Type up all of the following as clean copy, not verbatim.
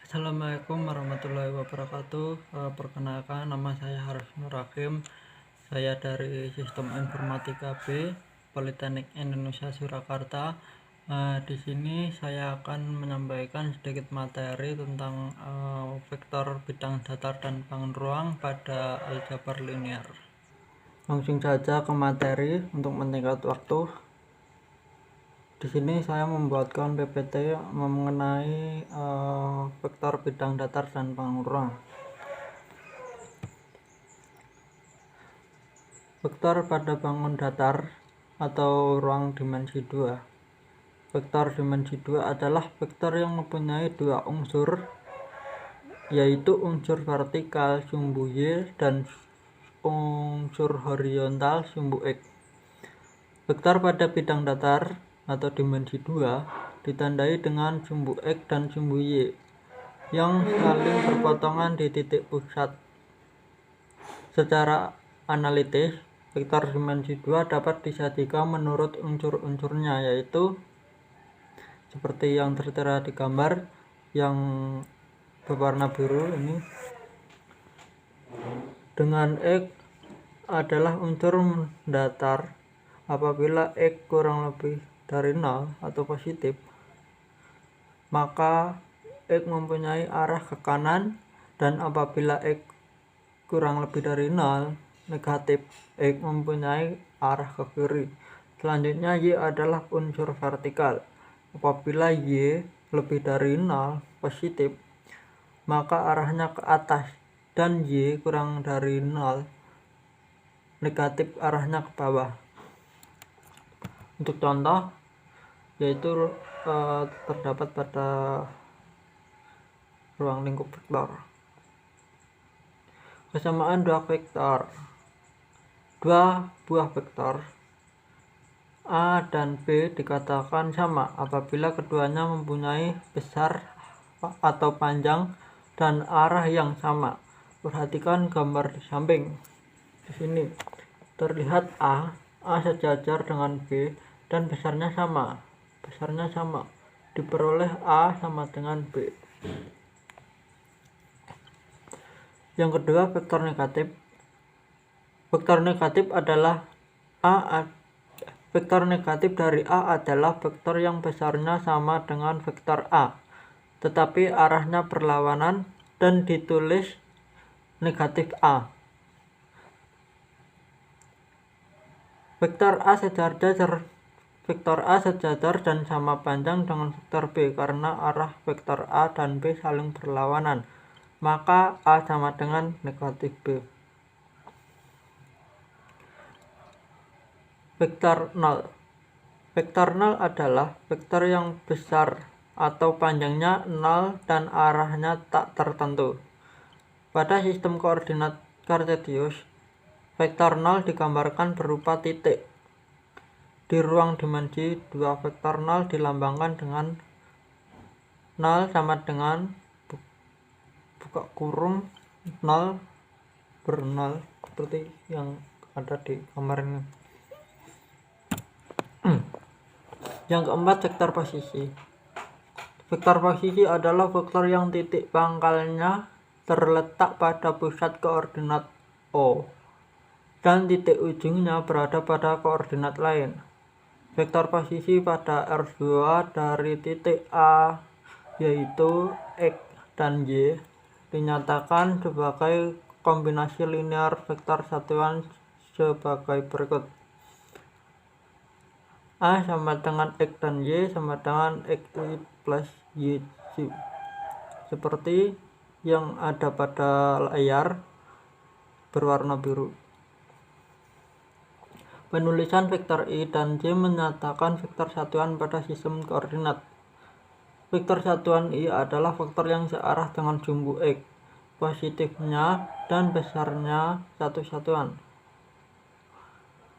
Assalamualaikum warahmatullahi wabarakatuh. Perkenalkan, nama saya Harus Nur Hakim. Saya dari Sistem Informatika B, Politeknik Indonesia Surakarta. Di sini saya akan menyampaikan sedikit materi tentang vektor bidang datar dan bangun ruang pada aljabar linear. Langsung saja ke materi untuk menyingkat waktu. Di sini saya membuatkan PPT mengenai vektor bidang datar dan bangun ruang. Vektor pada bangun datar atau ruang dimensi 2. Vektor dimensi 2 adalah vektor yang mempunyai dua unsur, yaitu unsur vertikal sumbu Y dan unsur horizontal sumbu X. Vektor pada bidang datar atau dimensi 2 ditandai dengan sumbu X dan sumbu Y yang saling berpotongan di titik pusat. Secara analitis, vektor dimensi 2 dapat disajikan menurut unsur-unsurnya, yaitu seperti yang tertera di gambar yang berwarna biru ini. Dengan X adalah unsur datar apabila X kurang lebih dari 0 atau positif, maka X mempunyai arah ke kanan, dan apabila X kurang lebih dari 0 negatif, X mempunyai arah ke kiri. Selanjutnya Y adalah unsur vertikal. Apabila Y lebih dari 0 positif, maka arahnya ke atas, dan Y kurang dari 0 negatif, arahnya ke bawah. Untuk contoh, yaitu terdapat pada ruang lingkup vektor. Kesamaan dua vektor. Dua buah vektor A dan B dikatakan sama apabila keduanya mempunyai besar atau panjang dan arah yang sama. Perhatikan gambar di samping. Di sini terlihat A sejajar dengan B dan besarnya sama. Diperoleh A sama dengan B. Yang kedua, vektor negatif. Vektor negatif dari A adalah vektor yang besarnya sama dengan vektor A, tetapi arahnya berlawanan dan ditulis negatif A. Vektor A sejajar dan sama panjang dengan vektor B karena arah vektor A dan B saling berlawanan, maka A sama dengan negatif B. Vektor 0. Vektor 0 adalah vektor yang besar atau panjangnya 0 dan arahnya tak tertentu. Pada sistem koordinat Kartesius, vektor 0 digambarkan berupa titik. Di ruang dimensi 2, vektor 0 dilambangkan dengan 0 sama dengan buka kurung 0 ber 0, seperti yang ada di gambar ini. Yang keempat, vektor posisi. Vektor posisi adalah vektor yang titik pangkalnya terletak pada pusat koordinat O dan titik ujungnya berada pada koordinat lain. Vektor posisi pada R2 dari titik A, yaitu X dan Y, dinyatakan sebagai kombinasi linear vektor satuan sebagai berikut. A sama dengan X dan Y sama dengan XY plus YZ, seperti yang ada pada layar berwarna biru. Penulisan vektor I dan Y menyatakan vektor satuan pada sistem koordinat. Vektor satuan I adalah vektor yang searah dengan sumbu X, positifnya dan besarnya satu satuan.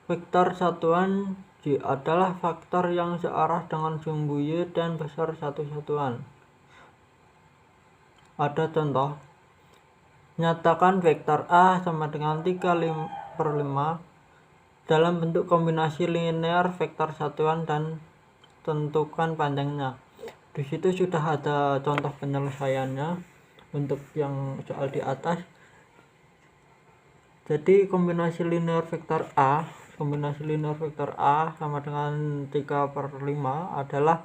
Vektor satuan Y adalah vektor yang searah dengan sumbu Y dan besar satu satuan. Ada contoh. Nyatakan vektor A sama dengan 3/5 dalam bentuk kombinasi linear vektor satuan dan tentukan panjangnya. Di situ sudah ada contoh penyelesaiannya untuk yang soal di atas. Jadi kombinasi linear vektor A sama dengan 3/5 adalah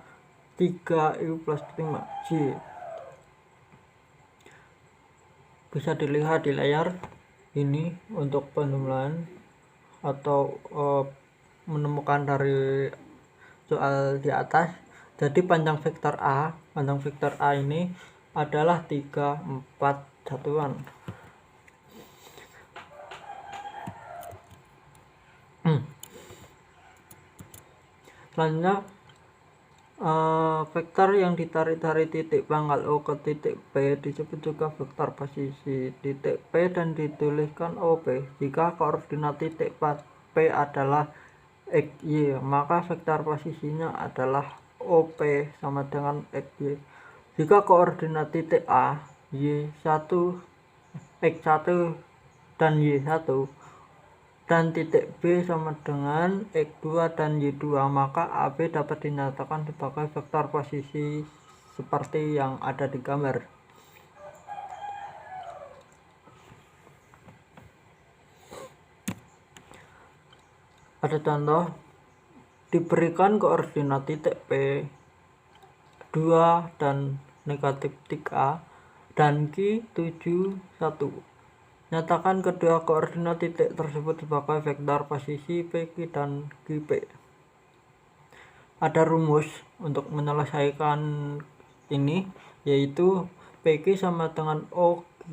3i plus 5j. Bisa dilihat di layar ini untuk penjumlahan atau menemukan dari soal di atas. Jadi panjang vektor A ini adalah 3, 4 satuan. Selanjutnya vektor yang ditarik dari titik pangkal O ke titik P disebut juga vektor posisi titik P dan dituliskan OP. Jika koordinat titik P adalah XY, maka vektor posisinya adalah OP sama dengan XY. Jika koordinat titik A, Y1, X1 dan Y1 dan titik B sama dengan X2 dan Y2, maka AB dapat dinyatakan sebagai vektor posisi seperti yang ada di gambar. Ada contoh, diberikan koordinat titik P 2 dan negatif 3 dan Q 7, 1. Nyatakan kedua koordinat titik tersebut sebagai vektor posisi PQ dan QP. Ada rumus untuk menyelesaikan ini, yaitu PQ sama dengan OQ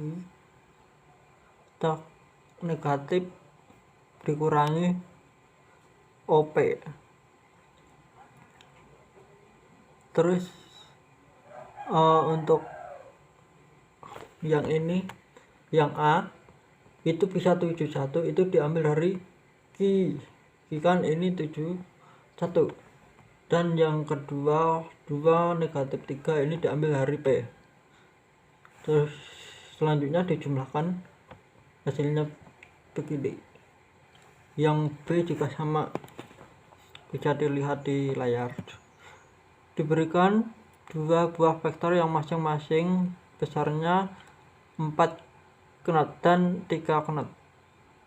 negatif dikurangi OP. Terus untuk yang ini, yang A itu bisa 71, itu diambil dari Q kan ini 71, dan yang kedua 2 negatif 3 ini diambil dari P. Terus selanjutnya dijumlahkan, hasilnya begini. Yang B juga sama, bisa dilihat di layar. Diberikan dua buah vektor yang masing-masing besarnya 4 knot dan 3 knot.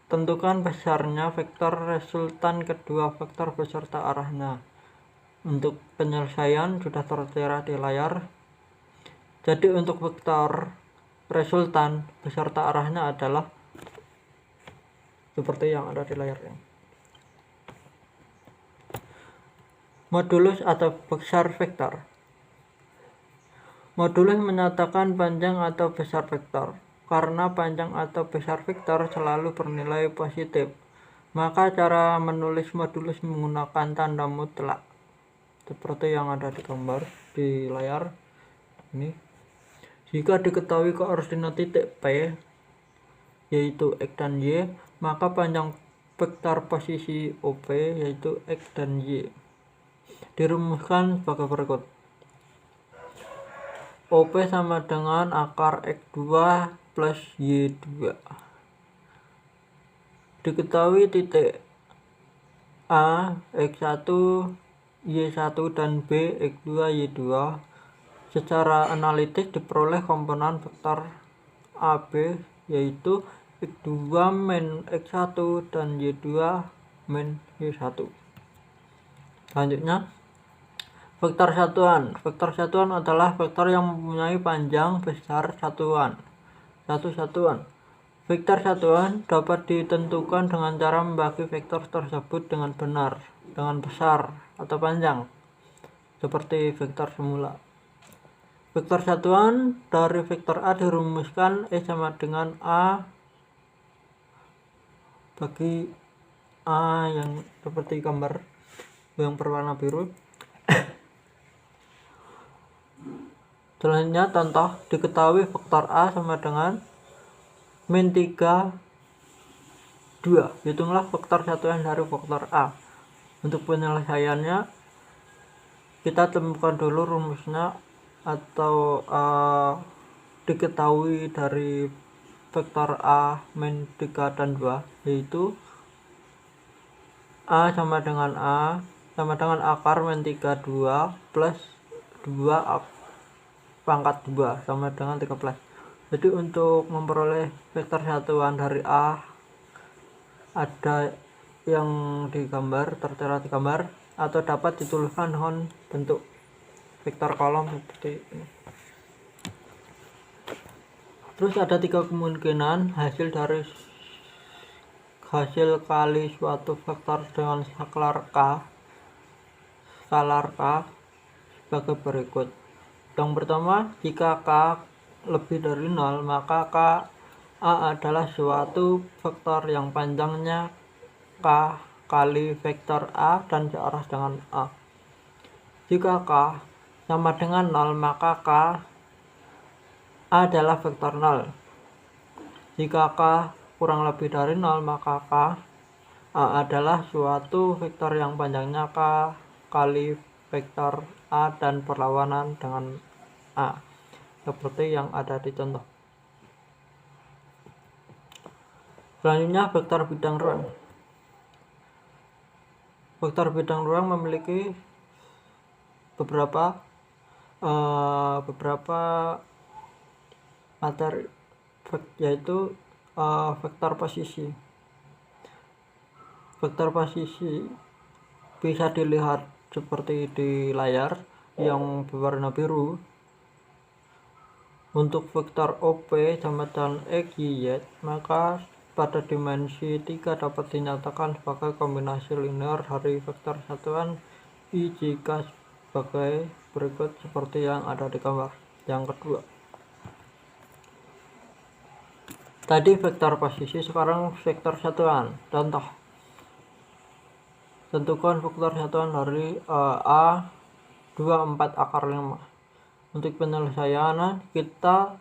Tentukan besarnya vektor resultan kedua vektor beserta arahnya. Untuk penyelesaian sudah tertera di layar. Jadi untuk vektor resultan beserta arahnya adalah seperti yang ada di layar ini. Modulus atau besar vektor. Modulus menyatakan panjang atau besar vektor. Karena panjang atau besar vektor selalu bernilai positif, maka cara menulis modulus menggunakan tanda mutlak seperti yang ada di gambar di layar ini. Jika diketahui koordinat titik P yaitu X dan Y, maka panjang vektor posisi OP yaitu X dan Y dirumuskan sebagai berikut. OP sama dengan akar X2 plus Y2. Diketahui titik A, X1, Y1 dan B, X2, Y2. Secara analitis diperoleh komponen vektor AB yaitu X2 min X1 dan Y2 min Y1. Selanjutnya, vektor satuan. Vektor satuan adalah vektor yang mempunyai panjang besar satuan. Vektor satuan dapat ditentukan dengan cara membagi vektor tersebut dengan benar, dengan besar atau panjang, seperti vektor semula. Vektor satuan dari vektor A dirumuskan E sama dengan A bagi A yang seperti gambar yang berwarna biru. Selanjutnya contoh, diketahui vektor A sama dengan min 3, 2. Hitunglah vektor satuan dari vektor A. Untuk penyelesaiannya kita temukan dulu rumusnya atau diketahui dari vektor A min 3 dan 2, yaitu A sama dengan akar min 3, 2 plus 2 pangkat 2 sama dengan 13. Jadi untuk memperoleh vektor satuan dari A, ada yang digambar, tertera di gambar, atau dapat dituliskan dengan bentuk vektor kolom seperti ini. Terus ada 3 kemungkinan hasil kali suatu vektor dengan skalar K sebagai berikut. Yang pertama, jika K lebih dari 0, maka A adalah suatu vektor yang panjangnya K kali vektor A dan searah dengan A. Jika K sama dengan 0, maka K adalah vektor 0. Jika K kurang lebih dari 0, maka K A adalah suatu vektor yang panjangnya K kali vektor A dan berlawanan dengan A, seperti yang ada di contoh. Selanjutnya, vektor bidang ruang. Vektor bidang ruang memiliki beberapa materi, yaitu vektor posisi. Vektor posisi bisa dilihat seperti di layar yang berwarna biru. Untuk vektor OP sama dengan XYZ, maka pada dimensi 3 dapat dinyatakan sebagai kombinasi linear dari vektor satuan I jika sebagai berikut seperti yang ada di gambar. Yang kedua, tadi vektor posisi, sekarang vektor satuan. Contoh, tentukan vektor satuan dari A 24 akar 5. Untuk penyelesaian, kita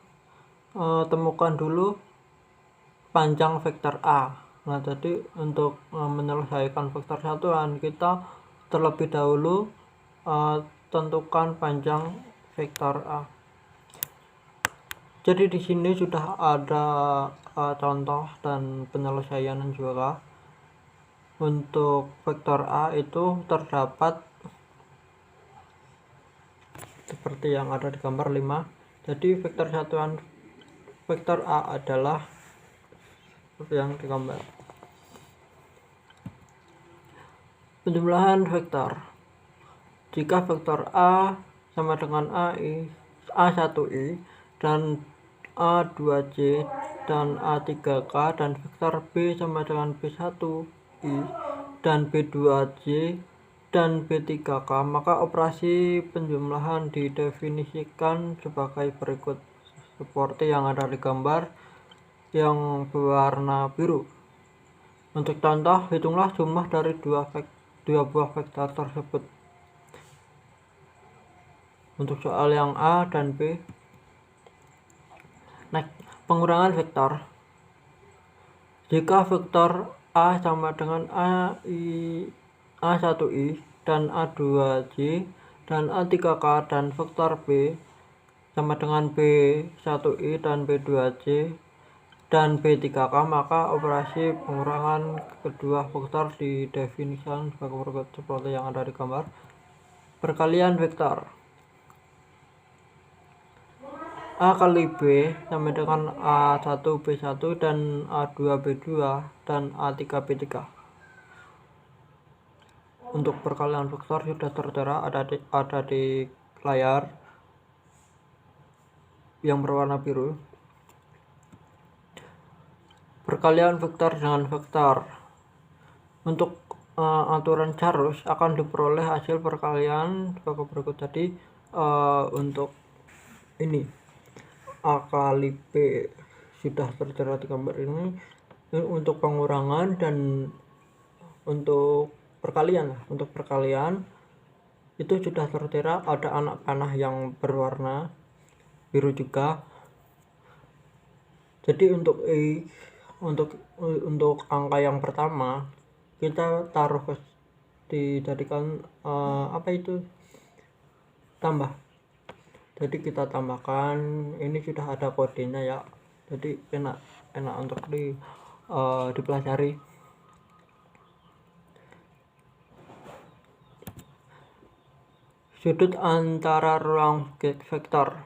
temukan dulu panjang vektor A. Nah, jadi untuk menyelesaikan vektor satuan, kita terlebih dahulu tentukan panjang vektor A. Jadi di sini sudah ada contoh dan penyelesaian juga. Untuk vektor A itu terdapat seperti yang ada di gambar 5. Jadi vektor satuan vektor A adalah seperti yang di gambar. Penjumlahan vektor. Jika vektor A sama dengan A1i dan A2j dan A3k dan vektor B sama dengan B1i dan B2j dan B3k, maka operasi penjumlahan didefinisikan sebagai berikut seperti yang ada di gambar yang berwarna biru. Untuk contoh, hitunglah jumlah dari dua buah vektor tersebut. Untuk soal yang A dan B. Next, pengurangan vektor. Jika vektor A sama dengan A1i dan A2j dan A3k dan vektor B sama dengan B1i dan B2j dan B3k, maka operasi pengurangan kedua vektor didefinisikan sebagai berikut seperti yang ada di gambar. Perkalian vektor. A kali B sama dengan A1B1 dan A2B2 dan A3B3. Untuk perkalian vektor sudah tertera ada di layar yang berwarna biru. Perkalian vektor dengan vektor. Untuk aturan Charus akan diperoleh hasil perkalian sebagai berikut tadi. Untuk ini A kali B sudah tertera di gambar ini. Untuk pengurangan dan untuk perkalian. Untuk perkalian itu sudah tertera, ada anak panah yang berwarna biru juga. Jadi untuk angka yang pertama kita taruh dijadikan tambah. Jadi kita tambahkan, ini sudah ada kodenya ya, jadi enak untuk dipelajari. sudut antara ruang vektor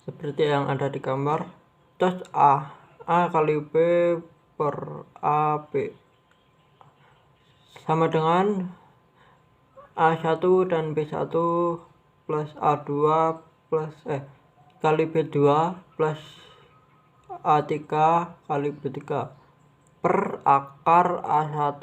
seperti yang ada di gambar. Terus A kali B per AB sama dengan A1 dan B1 plus A2 plus kali B2 plus A3 kali B3 per akar A1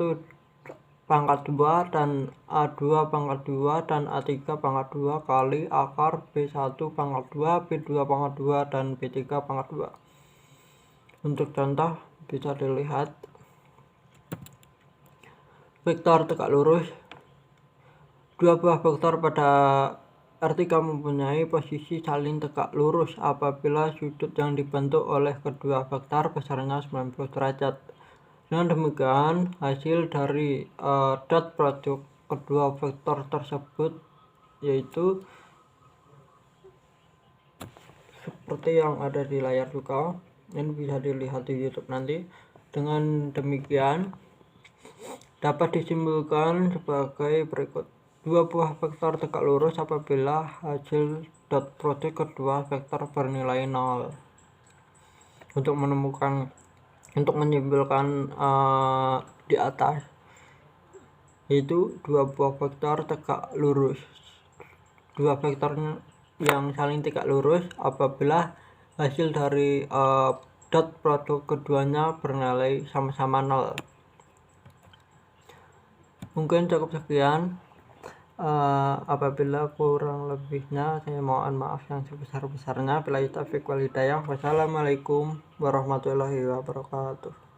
pangkat 2 dan A2 pangkat 2 dan A3 pangkat 2 kali akar B1 pangkat 2, B2 pangkat 2 dan B3 pangkat 2. Untuk contoh bisa dilihat vektor tegak lurus. Dua buah vektor pada R3 mempunyai posisi saling tegak lurus apabila sudut yang dibentuk oleh kedua vektor besarnya 90 derajat. Dengan demikian, hasil dari dot produk kedua vektor tersebut yaitu seperti yang ada di layar juga. Ini bisa dilihat di YouTube nanti. Dengan demikian, dapat disimpulkan sebagai berikut. Dua buah vektor tegak lurus apabila hasil dot produk kedua vektor bernilai 0. Untuk menyimpulkan di atas, yaitu dua buah vektor tegak lurus. Dua vektor yang saling tegak lurus apabila hasil dari dot produk keduanya bernilai sama-sama 0. Mungkin cukup sekian. Apabila kurang lebihnya saya mohon maaf yang sebesar-besarnya. Billahi taufiq wal hidayah. Wassalamualaikum warahmatullahi wabarakatuh.